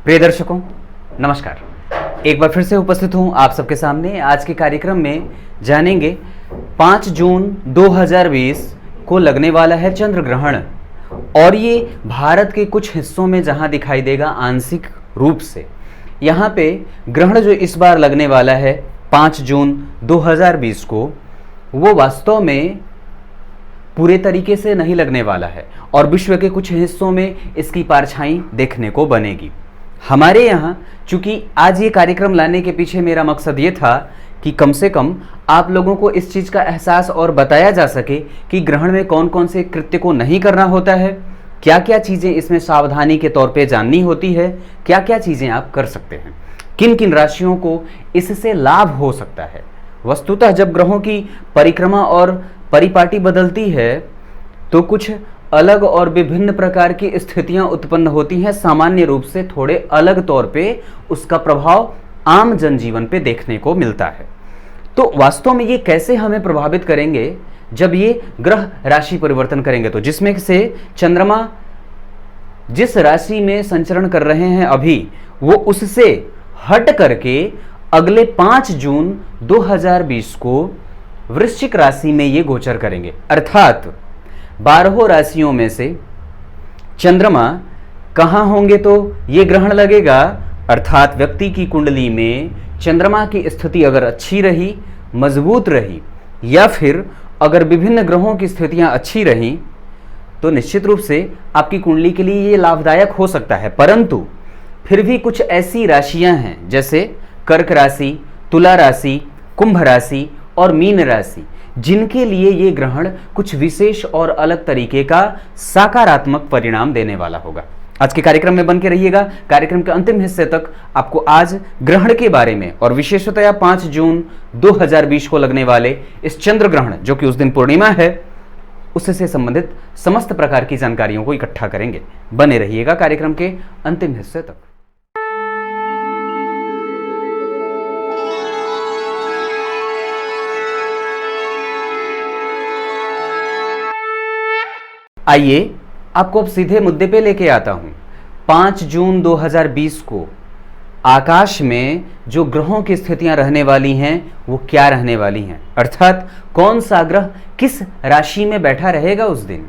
प्रिय दर्शकों, नमस्कार। एक बार फिर से उपस्थित हूं आप सबके सामने। आज के कार्यक्रम में जानेंगे 5 जून 2020 को लगने वाला है चंद्र ग्रहण, और ये भारत के कुछ हिस्सों में जहां दिखाई देगा आंशिक रूप से। यहाँ पे ग्रहण जो इस बार लगने वाला है 5 जून 2020 को, वो वास्तव में पूरे तरीके से नहीं लगने वाला है और विश्व के कुछ हिस्सों में इसकी परछाई देखने को बनेगी। हमारे यहाँ चूंकि आज ये कार्यक्रम लाने के पीछे मेरा मकसद ये था कि कम से कम आप लोगों को इस चीज़ का एहसास और बताया जा सके कि ग्रहण में कौन कौन से कृत्य को नहीं करना होता है, क्या क्या चीज़ें इसमें सावधानी के तौर पे जाननी होती है, क्या क्या चीज़ें आप कर सकते हैं, किन किन राशियों को इससे लाभ हो सकता है। वस्तुतः जब ग्रहों की परिक्रमा और परिपाटी बदलती है तो कुछ अलग और विभिन्न प्रकार की स्थितियां उत्पन्न होती हैं। सामान्य रूप से थोड़े अलग तौर पे उसका प्रभाव आम जनजीवन पे देखने को मिलता है। तो वास्तव में ये कैसे हमें प्रभावित करेंगे जब ये ग्रह राशि परिवर्तन करेंगे, तो जिसमें से चंद्रमा जिस राशि में संचरण कर रहे हैं अभी, वो उससे हट करके अगले 5 जून 2020 को वृश्चिक राशि में ये गोचर करेंगे। अर्थात 12 राशियों में से चंद्रमा कहां होंगे तो ये ग्रहण लगेगा। अर्थात व्यक्ति की कुंडली में चंद्रमा की स्थिति अगर अच्छी रही, मजबूत रही, या फिर अगर विभिन्न ग्रहों की स्थितियां अच्छी रही, तो निश्चित रूप से आपकी कुंडली के लिए ये लाभदायक हो सकता है। परंतु फिर भी कुछ ऐसी राशियां हैं जैसे कर्क राशि, तुला राशि, कुंभ राशि और मीन राशि, जिनके लिए ये ग्रहण कुछ विशेष और अलग तरीके का सकारात्मक परिणाम देने वाला होगा। आज के कार्यक्रम में बन के रहिएगा। कार्यक्रम के अंतिम हिस्से तक आपको आज ग्रहण के बारे में और विशेषतया 5 जून 2020 को लगने वाले इस चंद्र ग्रहण, जो कि उस दिन पूर्णिमा है, उससे संबंधित समस्त प्रकार की जानकारियों को इकट्ठा करेंगे। बने रहिएगा कार्यक्रम के अंतिम हिस्से तक। आइए आपको अब सीधे मुद्दे पे लेके आता हूं। 5 जून 2020 को आकाश में जो ग्रहों की स्थितियां रहने वाली हैं वो क्या रहने वाली हैं, अर्थात कौन सा ग्रह किस राशि में बैठा रहेगा उस दिन,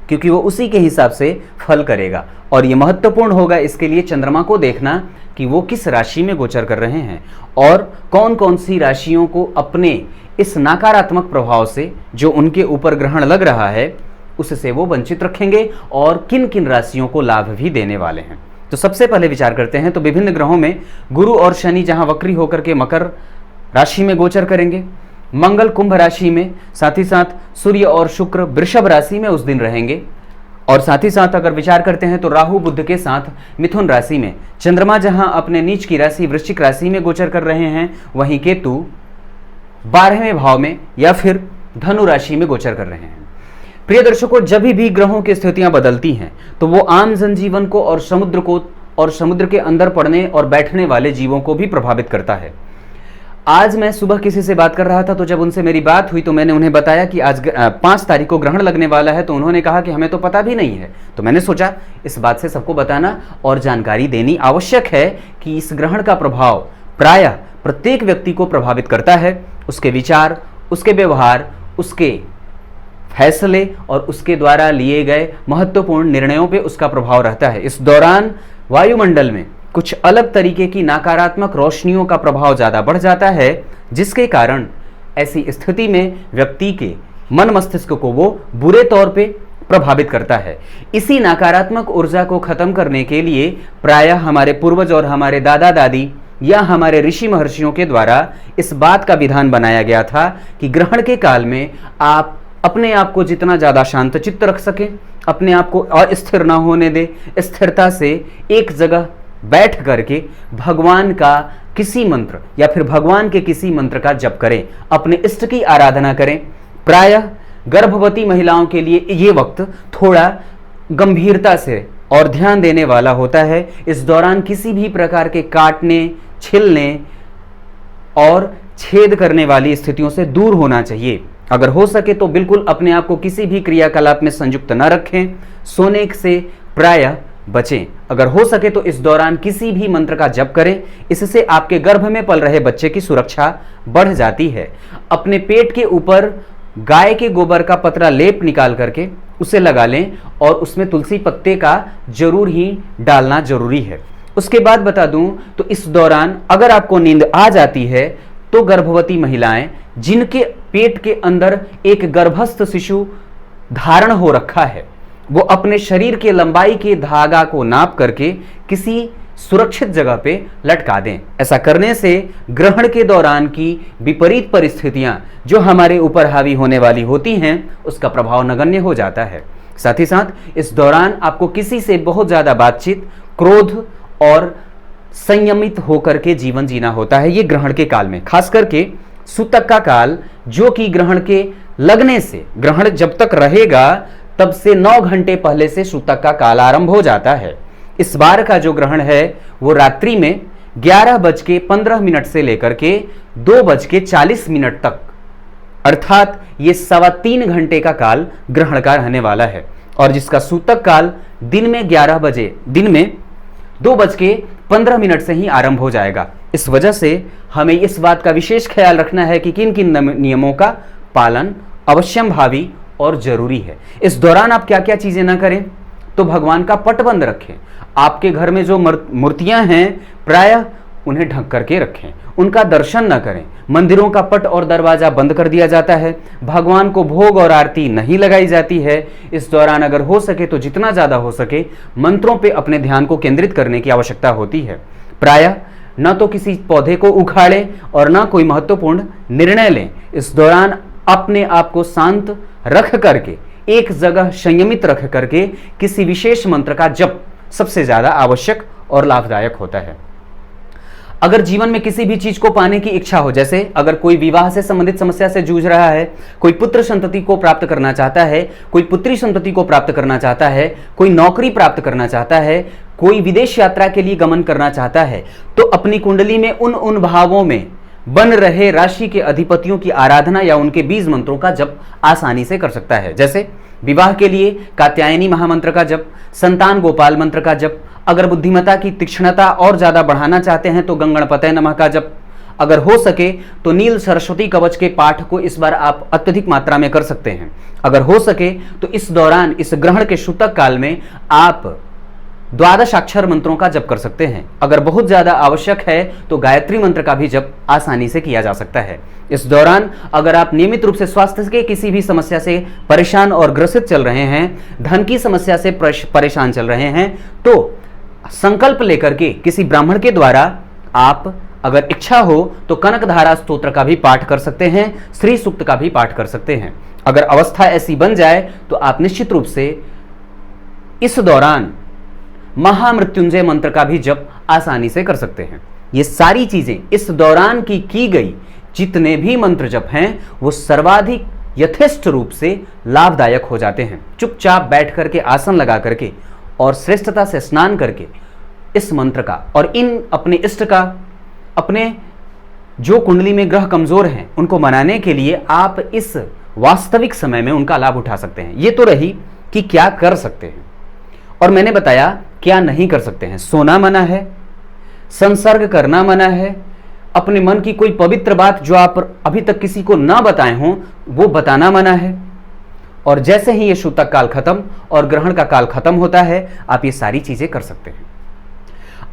क्योंकि वो उसी के हिसाब से फल करेगा। और ये महत्वपूर्ण होगा इसके लिए चंद्रमा को देखना कि वो किस राशि में गोचर कर रहे हैं और कौन कौन सी राशियों को अपने इस नकारात्मक प्रभाव से जो उनके ऊपर ग्रहण लग रहा है उससे वो वंचित रखेंगे और किन किन राशियों को लाभ भी देने वाले हैं। तो सबसे पहले विचार करते हैं। तो विभिन्न ग्रहों में गुरु और शनि जहां वक्री होकर के मकर राशि में गोचर करेंगे, मंगल कुंभ राशि में, साथ ही साथ सूर्य और शुक्र वृषभ राशि में उस दिन रहेंगे, और साथ ही साथ अगर विचार करते हैं तो राहु बुध के साथ मिथुन राशि में, चंद्रमा जहां अपने नीच की राशि वृश्चिक राशि में गोचर कर रहे हैं, वहीं केतु 12वें भाव में या फिर धनु राशि में गोचर कर रहे हैं। प्रिय दर्शकों, जब भी ग्रहों की स्थितियां बदलती हैं तो वो आम जनजीवन को और समुद्र के अंदर पड़ने और बैठने वाले जीवों को भी प्रभावित करता है। आज मैं सुबह किसी से बात कर रहा था, तो जब उनसे मेरी बात हुई तो मैंने उन्हें बताया कि आज 5 तारीख को ग्रहण लगने वाला है। तो उन्होंने कहा कि हमें तो पता भी नहीं है। तो मैंने सोचा इस बात से सबको बताना और जानकारी देनी आवश्यक है कि इस ग्रहण का प्रभाव प्रायः प्रत्येक व्यक्ति को प्रभावित करता है। उसके विचार, उसके व्यवहार, उसके फैसले और उसके द्वारा लिए गए महत्वपूर्ण निर्णयों पे उसका प्रभाव रहता है। इस दौरान वायुमंडल में कुछ अलग तरीके की नकारात्मक रोशनियों का प्रभाव ज़्यादा बढ़ जाता है, जिसके कारण ऐसी स्थिति में व्यक्ति के मन मस्तिष्क को वो बुरे तौर पे प्रभावित करता है। इसी नकारात्मक ऊर्जा को खत्म करने के लिए प्रायः हमारे पूर्वज और हमारे दादा दादी या हमारे ऋषि महर्षियों के द्वारा इस बात का विधान बनाया गया था कि ग्रहण के काल में आप अपने आप को जितना ज़्यादा शांत चित्त रख सकें, अपने आप को अस्थिर ना होने दें, स्थिरता से एक जगह बैठ करके भगवान का किसी मंत्र या फिर भगवान के किसी मंत्र का जप करें, अपने इष्ट की आराधना करें। प्रायः गर्भवती महिलाओं के लिए ये वक्त थोड़ा गंभीरता से और ध्यान देने वाला होता है। इस दौरान किसी भी प्रकार के काटने, छीलने और छेद करने वाली स्थितियों से दूर होना चाहिए। अगर हो सके तो बिल्कुल अपने आप को किसी भी क्रियाकलाप में संयुक्त न रखें। सोने से प्रायः बचें। अगर हो सके तो इस दौरान किसी भी मंत्र का जप करें, इससे आपके गर्भ में पल रहे बच्चे की सुरक्षा बढ़ जाती है। अपने पेट के ऊपर गाय के गोबर का पतला लेप निकाल करके उसे लगा लें और उसमें तुलसी पत्ते का जरूर ही डालना जरूरी है। उसके बाद बता दूं तो इस दौरान अगर आपको नींद आ जाती है तो गर्भवती महिलाएं जिनके पेट के अंदर एक गर्भस्थ शिशु धारण हो रखा है, वो अपने शरीर के लंबाई के धागा को नाप करके किसी सुरक्षित जगह पे लटका दें। ऐसा करने से ग्रहण के दौरान की विपरीत परिस्थितियां जो हमारे ऊपर हावी होने वाली होती हैं, उसका प्रभाव नगण्य हो जाता है। साथ ही साथ इस दौरान आपको किसी से बहुत ज्यादा बातचीत, क्रोध और संयमित होकर के जीवन जीना होता है। ये ग्रहण के काल में, खास करके सूतक का काल, जो कि ग्रहण के लगने से, ग्रहण जब तक रहेगा तब से 9 घंटे पहले से सूतक का काल आरंभ हो जाता है। इस बार का जो ग्रहण है वो रात्रि में 11:15 से लेकर के 2:40 तक, अर्थात ये 3.25 घंटे का काल ग्रहण का रहने वाला है। और जिसका सूतक काल दिन में 2:15 से ही आरंभ हो जाएगा। इस वजह से हमें इस बात का विशेष ख्याल रखना है कि किन किन नियमों का पालन अवश्यम भावी और जरूरी है। इस दौरान आप क्या क्या चीजें ना करें, तो भगवान का पट बंद रखें। आपके घर में जो मूर्तियां हैं प्रायः उन्हें ढक करके रखें, उनका दर्शन न करें। मंदिरों का पट और दरवाजा बंद कर दिया जाता है। भगवान को भोग और आरती नहीं लगाई जाती है। इस दौरान अगर हो सके तो जितना ज्यादा हो सके मंत्रों पे अपने ध्यान को केंद्रित करने की आवश्यकता होती है। प्रायः न तो किसी पौधे को उखाड़ें और न कोई महत्वपूर्ण निर्णय लें। इस दौरान अपने आप को शांत रख करके, एक जगह संयमित रख करके किसी विशेष मंत्र का जप सबसे ज्यादा आवश्यक और लाभदायक होता है। अगर जीवन में किसी भी चीज को पाने की इच्छा हो, जैसे अगर कोई विवाह से संबंधित समस्या से जूझ रहा है, कोई पुत्र संतति को प्राप्त करना चाहता है, कोई पुत्री संतति को प्राप्त करना चाहता है, कोई नौकरी प्राप्त करना चाहता है, कोई विदेश यात्रा के लिए गमन करना चाहता है, तो अपनी कुंडली में उन भावों में बन रहे राशि के अधिपतियों की आराधना या उनके बीज मंत्रों का जप आसानी से कर सकता है। जैसे विवाह के लिए कात्यायनी महामंत्र का जप, संतान गोपाल मंत्र का जप, अगर बुद्धिमत्ता की तीक्ष्णता और ज्यादा बढ़ाना चाहते हैं तो गंगणपतये नमः का जप, अगर हो सके तो नील सरस्वती कवच के पाठ को इस बार आप अत्यधिक मात्रा में कर सकते हैं। अगर हो सके तो इस दौरान, इस ग्रहण के सूतक काल में आप 12 अक्षर मंत्रों का जप कर सकते हैं। अगर बहुत ज्यादा आवश्यक है तो गायत्री मंत्र का भी जप आसानी से किया जा सकता है। इस दौरान अगर आप नियमित रूप से स्वास्थ्य के किसी भी समस्या से परेशान और ग्रसित चल रहे हैं, धन की समस्या से परेशान चल रहे हैं, तो संकल्प लेकर के किसी ब्राह्मण के द्वारा आप, अगर इच्छा हो तो कनकधारा स्तोत्र का भी पाठ कर सकते हैं, श्री सूक्त का भी पाठ कर सकते हैं। अगर अवस्था ऐसी बन जाए तो आप निश्चित रूप से इस दौरान महामृत्युंजय मंत्र का भी जप आसानी से कर सकते हैं। ये सारी चीजें इस दौरान की गई जितने भी मंत्र जप हैं वो सर्वाधिक यथेष्ट रूप से लाभदायक हो जाते हैं। चुपचाप बैठ करके, आसन लगा करके और श्रेष्ठता से स्नान करके इस मंत्र का और इन अपने इष्ट का, अपने जो कुंडली में ग्रह कमजोर हैं उनको मनाने के लिए आप इस वास्तविक समय में उनका लाभ उठा सकते हैं। ये तो रही कि क्या कर सकते हैं, और मैंने बताया क्या नहीं कर सकते हैं। सोना मना है, संसर्ग करना मना है, अपने मन की कोई पवित्र बात जो आप अभी तक किसी को ना बताए हों वो बताना मना है। और जैसे ही ये सूतक काल खत्म और ग्रहण का काल खत्म होता है, आप ये सारी चीजें कर सकते हैं।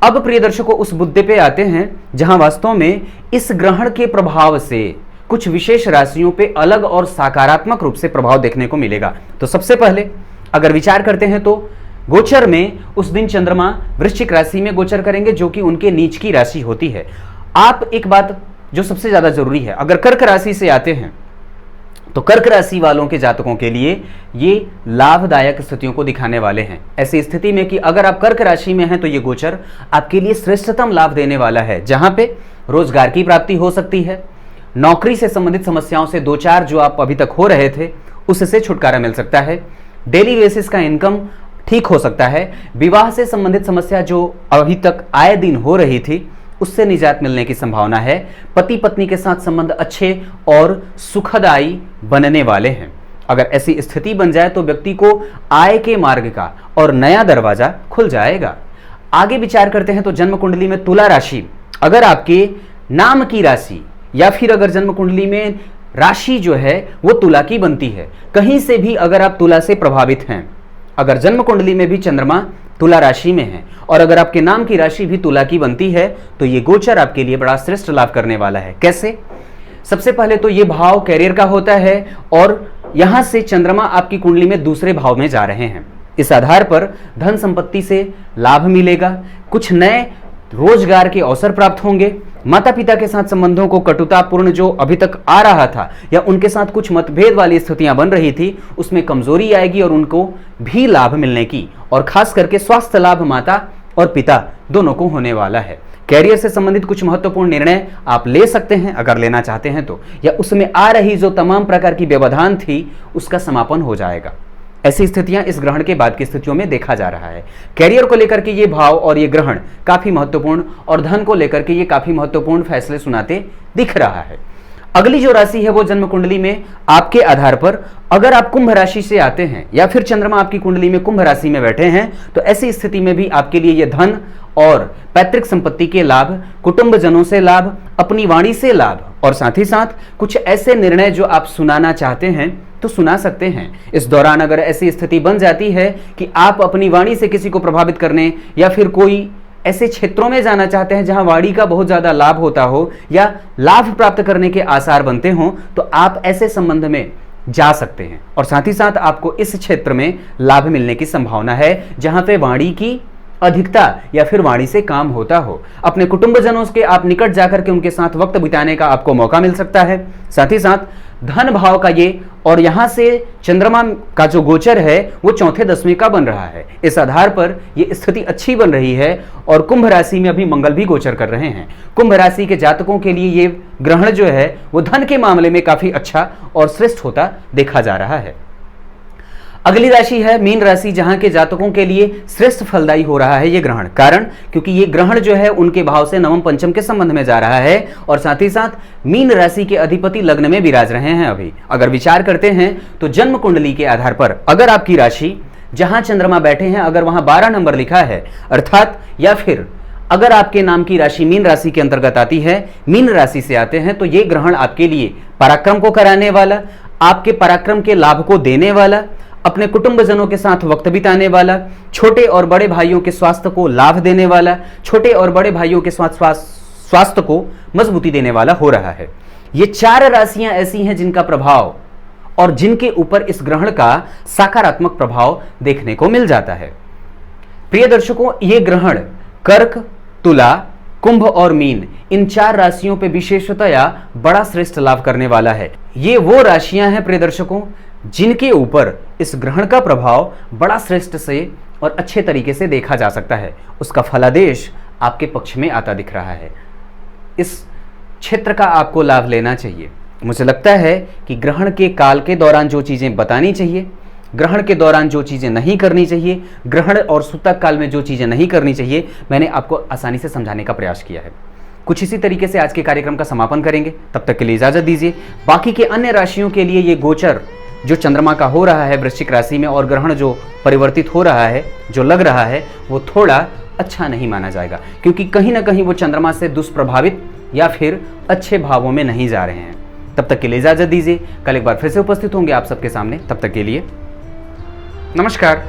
अब प्रिय दर्शकों, उस मुद्दे पे आते हैं जहां वास्तव में इस ग्रहण के प्रभाव से कुछ विशेष राशियों पे अलग और सकारात्मक रूप से प्रभाव देखने को मिलेगा। तो सबसे पहले अगर विचार करते हैं तो गोचर में उस दिन चंद्रमा वृश्चिक राशि में गोचर करेंगे, जो कि उनके नीच की राशि होती है। आप एक बात जो सबसे ज्यादा जरूरी है, अगर कर्क राशि से आते हैं तो कर्क राशि वालों के जातकों के लिए ये लाभदायक स्थितियों को दिखाने वाले हैं। ऐसी स्थिति में कि अगर आप कर्क राशि में हैं तो ये गोचर आपके लिए श्रेष्ठतम लाभ देने वाला है, जहां पे रोजगार की प्राप्ति हो सकती है, नौकरी से संबंधित समस्याओं से 2-4 जो आप अभी तक हो रहे थे उससे छुटकारा मिल सकता है, डेली बेसिस का इनकम ठीक हो सकता है, विवाह से संबंधित समस्या जो अभी तक आए दिन हो रही थी उससे निजात मिलने की संभावना है, पति पत्नी के साथ संबंध अच्छे और सुखदायी बनने वाले हैं। अगर ऐसी स्थिति बन जाए तो व्यक्ति को आय के मार्ग का और नया दरवाजा खुल जाएगा। आगे विचार करते हैं तो जन्म कुंडली में तुला राशि, अगर आपके नाम की राशि या फिर अगर जन्म कुंडली में राशि जो है वो तुला की बनती है, कहीं से भी अगर आप तुला से प्रभावित हैं, अगर जन्म कुंडली में भी चंद्रमा तुला राशि में है और अगर आपके नाम की राशि भी तुला की बनती है तो ये गोचर आपके लिए बड़ा श्रेष्ठ लाभ करने वाला है। कैसे? सबसे पहले तो ये भाव कैरियर का होता है और यहां से चंद्रमा आपकी कुंडली में दूसरे भाव में जा रहे हैं। इस आधार पर धन संपत्ति से लाभ मिलेगा, कुछ नए रोजगार के अवसर प्राप्त होंगे, माता पिता के साथ संबंधों को कटुतापूर्ण जो अभी तक आ रहा था या उनके साथ कुछ मतभेद वाली स्थितियां बन रही थी उसमें कमजोरी आएगी और उनको भी लाभ मिलने की, और खास करके स्वास्थ्य लाभ माता और पिता दोनों को होने वाला है। कैरियर से संबंधित कुछ महत्वपूर्ण निर्णय आप ले सकते हैं अगर लेना चाहते हैं तो, या उसमें आ रही जो तमाम प्रकार की व्यवधान थी उसका समापन हो जाएगा। ऐसी स्थितियां इस ग्रहण के बाद की स्थितियों में देखा जा रहा है। कैरियर को लेकर के ये भाव और ये ग्रहण काफी महत्वपूर्ण और धन को लेकर के ये काफी महत्वपूर्ण फैसले सुनाते दिख रहा है। अगली जो राशि है वो जन्म कुंडली में आपके आधार पर अगर आप कुंभ राशि से आते हैं या फिर चंद्रमा आपकी कुंडली में कुंभ राशि में बैठे हैं तो ऐसी स्थिति में भी आपके लिए ये धन और पैतृक संपत्ति के लाभ, कुटुंबजनों से लाभ, अपनी वाणी से लाभ और साथ ही साथ कुछ ऐसे निर्णय जो आप सुनाना चाहते हैं तो सुना सकते हैं। इस दौरान अगर ऐसी स्थिति बन जाती है कि आप अपनी वाणी से किसी को प्रभावित करने या फिर कोई ऐसे क्षेत्रों में जाना चाहते हैं जहां वाणी का बहुत ज्यादा लाभ होता हो या लाभ प्राप्त करने के आसार बनते हो तो आप ऐसे संबंध में जा सकते हैं और साथ ही साथ आपको इस क्षेत्र में लाभ मिलने की संभावना है जहां पे वाणी की अधिकता या फिर वाणी से काम होता हो। अपने कुटुंबजनों के आप निकट जाकर के उनके साथ वक्त बिताने का आपको मौका मिल सकता है। साथ ही साथ धन भाव का ये और यहां से चंद्रमा का जो गोचर है वो चौथे दसवीं का बन रहा है। इस आधार पर ये स्थिति अच्छी बन रही है और कुंभ राशि में अभी मंगल भी गोचर कर रहे हैं। कुंभ राशि के जातकों के लिए ये ग्रहण जो है वो धन के मामले में काफी अच्छा और श्रेष्ठ होता देखा जा रहा है। अगली राशि है मीन राशि, जहां के जातकों के लिए श्रेष्ठ फलदायी हो रहा है ये ग्रहण, कारण क्योंकि ये ग्रहण जो है उनके भाव से नवम पंचम के संबंध में जा रहा है और साथ ही साथ मीन राशि के अधिपति लग्न में विराज रहे हैं। अभी अगर विचार करते हैं तो जन्म कुंडली के आधार पर अगर आपकी राशि जहां चंद्रमा बैठे हैं अगर वहां 12 नंबर लिखा है अर्थात या फिर अगर आपके नाम की राशि मीन राशि के अंतर्गत आती है, मीन राशि से आते हैं तो ये ग्रहण आपके लिए पराक्रम को कराने वाला, आपके पराक्रम के लाभ को देने वाला, अपने कुटुंबजनों के साथ वक्त बिताने वाला, छोटे और बड़े भाइयों के स्वास्थ्य को लाभ देने वाला, छोटे और बड़े भाइयों के स्वास्थ्य को मजबूती देने वाला हो रहा है। ये 4 राशियां ऐसी हैं जिनका प्रभाव और जिनके ऊपर इस ग्रहण का सकारात्मक प्रभाव देखने को मिल जाता है। प्रिय दर्शकों, ये ग्रहण कर्क, तुला, कुंभ और मीन इन 4 राशियों पे विशेषतया बड़ा श्रेष्ठ लाभ करने वाला है। ये वो राशियां हैं प्रिय दर्शकों जिनके ऊपर इस ग्रहण का प्रभाव बड़ा श्रेष्ठ से और अच्छे तरीके से देखा जा सकता है। उसका फलादेश आपके पक्ष में आता दिख रहा है। इस क्षेत्र का आपको लाभ लेना चाहिए। मुझे लगता है कि ग्रहण के काल के दौरान जो चीजें बतानी चाहिए, ग्रहण के दौरान जो चीजें नहीं करनी चाहिए, ग्रहण और सूतक काल में जो चीजें नहीं करनी चाहिए, मैंने आपको आसानी से समझाने का प्रयास किया है। कुछ इसी तरीके से आज के कार्यक्रम का समापन करेंगे। तब तक के लिए इजाजत दीजिए। बाकी के अन्य राशियों के लिए ये गोचर जो चंद्रमा का हो रहा है वृश्चिक राशि में और ग्रहण जो परिवर्तित हो रहा है, जो लग रहा है, वो थोड़ा अच्छा नहीं माना जाएगा क्योंकि कहीं ना कहीं वो चंद्रमा से दुष्प्रभावित या फिर अच्छे भावों में नहीं जा रहे हैं। तब तक के लिए इजाजत दीजिए। कल एक बार फिर से उपस्थित होंगे आप सबके सामने। तब तक के लिए नमस्कार।